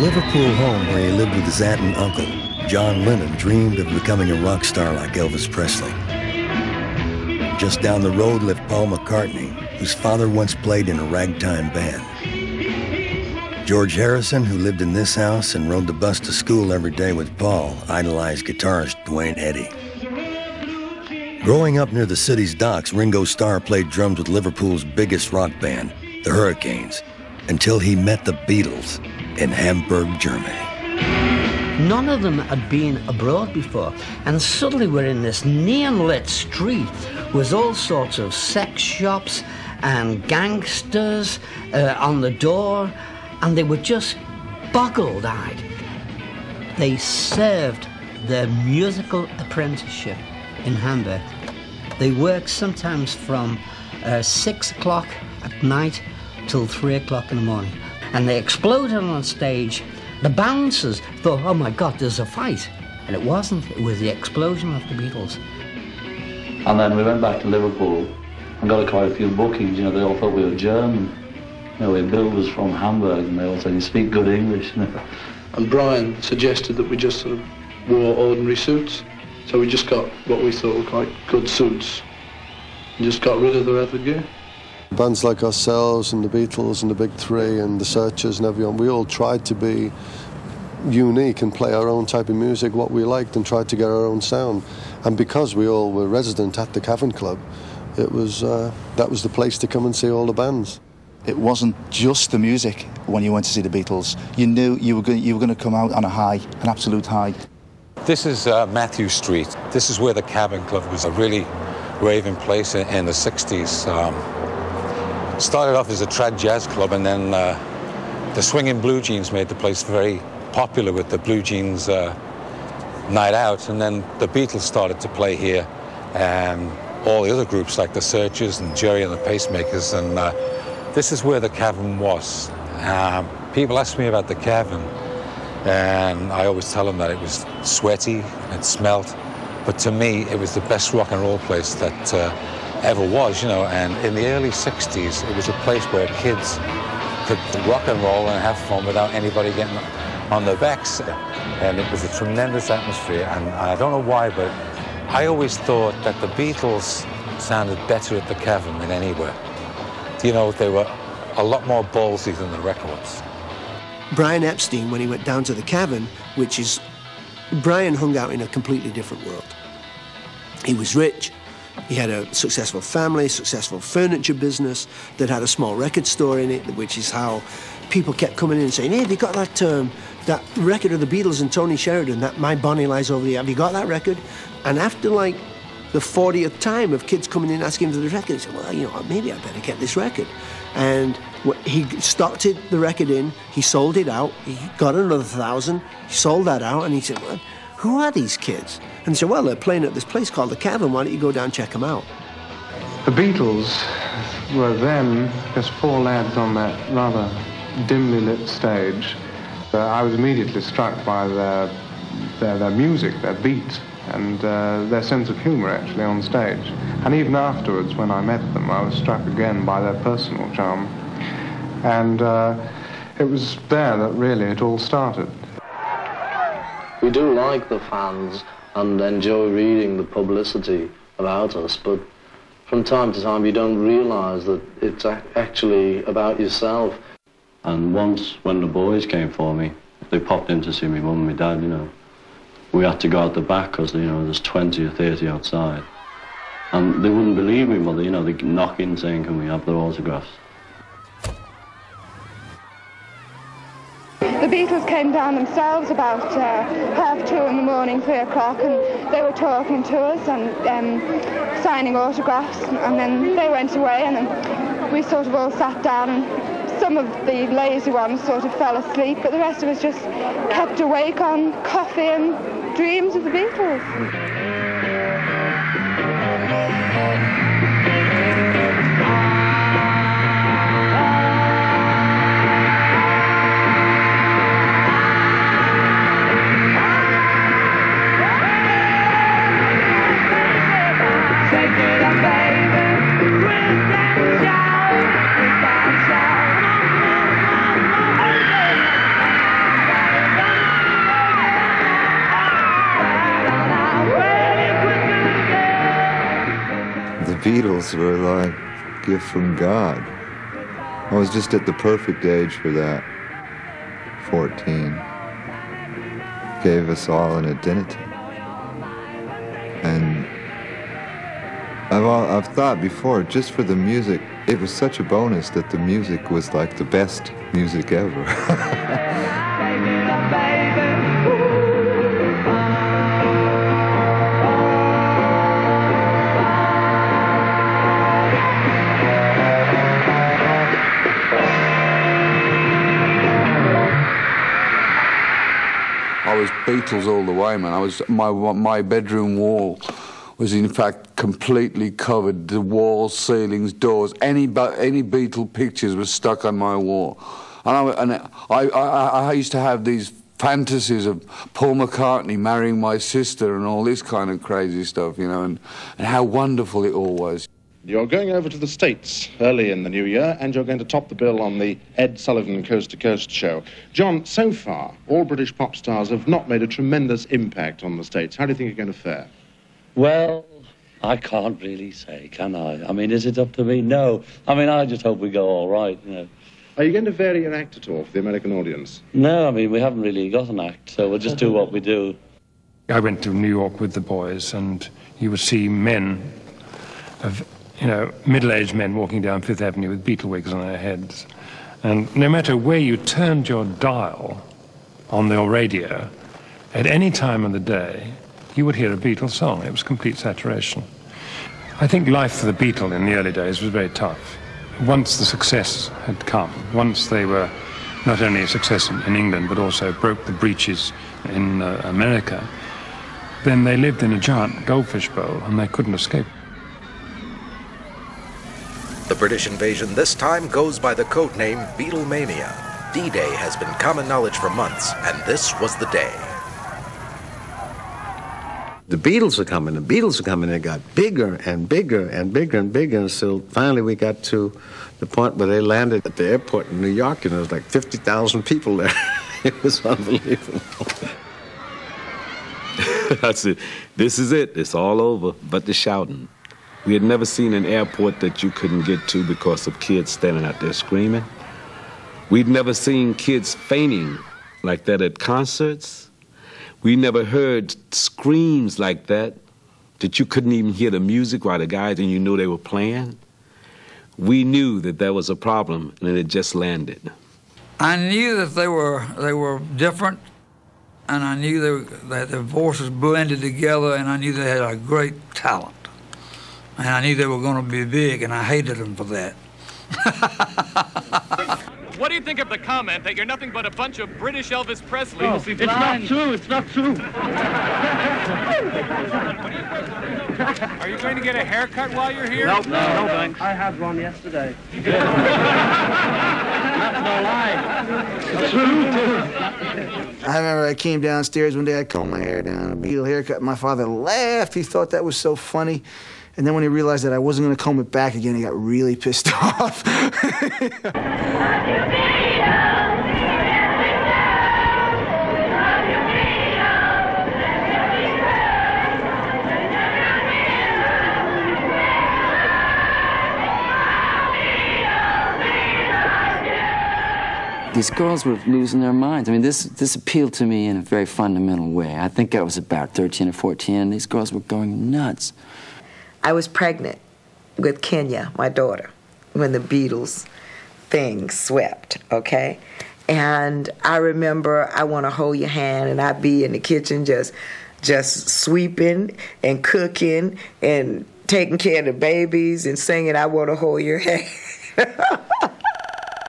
Liverpool home where he lived with his aunt and uncle, John Lennon dreamed of becoming a rock star like Elvis Presley. Just down the road lived Paul McCartney, whose father once played in a ragtime band. George Harrison, who lived in this house and rode the bus to school every day with Paul, idolized guitarist Duane Eddy. Growing up near the city's docks, Ringo Starr played drums with Liverpool's biggest rock band, the Hurricanes, until he met the Beatles in Hamburg, Germany. None of them had been abroad before, and suddenly we're in this neon-lit street with all sorts of sex shops and gangsters on the door, and they were just boggled-eyed. They served their musical apprenticeship in Hamburg. They worked sometimes from 6 o'clock at night till 3 o'clock in the morning. And they exploded on stage. The bouncers thought, oh my God, there's a fight. And it wasn't. It was the explosion of the Beatles. And then we went back to Liverpool and got quite a few bookings. You know, they all thought we were German. You know, Bill was from Hamburg, and they all said, you speak good English. You know. And Brian suggested that we just sort of wore ordinary suits. So we just got what we thought were quite good suits and just got rid of the leather gear. Bands like ourselves and the Beatles and the Big Three and the Searchers and everyone, we all tried to be unique and play our own type of music, what we liked, and tried to get our own sound. And because we all were resident at the Cavern Club, it was that was the place to come and see all the bands. It wasn't just the music when you went to see the Beatles. You knew you were going to come out on a high, an absolute high. This is Matthew Street. This is where the Cavern Club was a really raving place in the 60s. Started off as a trad jazz club, and then the Swinging Blue Jeans made the place very popular with the Blue Jeans night out, and then the Beatles started to play here, and all the other groups like the Searchers and Jerry and the Pacemakers, and this is where the Cavern was. People ask me about the Cavern, and I always tell them that it was sweaty, it smelt, but to me it was the best rock and roll place that ever was, you know. And in the early 60s, it was a place where kids could rock and roll and have fun without anybody getting on their backs. And it was a tremendous atmosphere, and I don't know why, but I always thought that the Beatles sounded better at the Cavern than anywhere. You know, they were a lot more ballsy than the records. Brian Epstein, when he went down to the Cavern, which is, Brian hung out in a completely different world. He was rich. He had a successful family, successful furniture business that had a small record store in it, which is how people kept coming in and saying, hey, have you got that record of the Beatles and Tony Sheridan, that My Bonnie Lies Over the... Have you got that record? And after, like, the 40th time of kids coming in asking for the record, he said, well, you know, maybe I better get this record. And he started the record in, he sold it out, he got another 1,000, he sold that out, and he said, well, who are these kids? And he said, well, they're playing at this place called the Cavern, why don't you go down and check them out? The Beatles were then just four lads on that rather dimly lit stage. I was immediately struck by their music, their beat, and their sense of humour actually on stage. And even afterwards, when I met them, I was struck again by their personal charm. And it was there that really it all started. We do like the fans and enjoy reading the publicity about us, but from time to time you don't realise that it's actually about yourself. And once when the boys came for me, they popped in to see me mum and my dad, you know. We had to go out the back because, you know, there's 20 or 30 outside. And they wouldn't believe me, mother, you know, they'd knock in saying, can we have their autographs? The Beatles came down themselves about 2:30 in the morning, 3 o'clock, and they were talking to us and signing autographs, and then they went away, and then we sort of all sat down, and some of the lazy ones sort of fell asleep, but the rest of us just kept awake on coffee and dreams of the Beatles. Beatles were like a gift from God. I was just at the perfect age for that. 14. Gave us all an identity. And I've thought before, just for the music, it was such a bonus that the music was like the best music ever. I was Beatles all the way, man. My bedroom wall was in fact completely covered. The walls, ceilings, doors, any Beatle pictures were stuck on my wall. And I used to have these fantasies of Paul McCartney marrying my sister and all this kind of crazy stuff, you know, and how wonderful it all was. You're going over to the States early in the new year, and you're going to top the bill on the Ed Sullivan Coast to Coast show. John, so far, all British pop stars have not made a tremendous impact on the States. How do you think you're going to fare? Well, I can't really say, can I? I mean, is it up to me? No. I mean, I just hope we go all right, you know. Are you going to vary your act at all for the American audience? No, I mean, we haven't really got an act, so we'll just do what we do. I went to New York with the boys, and you would see men of, you know, middle-aged men walking down Fifth Avenue with Beatle wigs on their heads. And no matter where you turned your dial on your radio, at any time of the day, you would hear a Beatles song. It was complete saturation. I think life for the Beatles in the early days was very tough. Once the success had come, once they were not only a success in England, but also broke the breaches in America, then they lived in a giant goldfish bowl and they couldn't escape. The British invasion this time goes by the codename Beatlemania. D-Day has been common knowledge for months, and this was the day. The Beatles are coming, they got bigger and bigger and bigger and bigger, and so finally we got to the point where they landed at the airport in New York, and there was like 50,000 people there. It was unbelievable. That's it. This is it. It's all over, but the shouting. We had never seen an airport that you couldn't get to because of kids standing out there screaming. We'd never seen kids fainting like that at concerts. We never heard screams like that you couldn't even hear the music while the guys and you knew they were playing. We knew that there was a problem, and it just landed. I knew that they were different, and I knew that their voices blended together, and I knew they had a great talent. And I knew they were going to be big, and I hated them for that. What do you think of the comment that you're nothing but a bunch of British Elvis Presley? Oh, it's not true, it's not true. Are you going to get a haircut while you're here? Nope, no thanks. I had one yesterday. That's no lie. True. I remember I came downstairs one day, I combed my hair down, a Beatle haircut. My father laughed, he thought that was so funny. And then when he realized that I wasn't going to comb it back again, he got really pissed off. These girls were losing their minds. I mean, this appealed to me in a very fundamental way. I think I was about 13 or 14, and these girls were going nuts. I was pregnant with Kenya, my daughter, when the Beatles thing swept, okay? And I remember I want to hold your hand, and I'd be in the kitchen just sweeping and cooking and taking care of the babies and singing I want to hold your hand.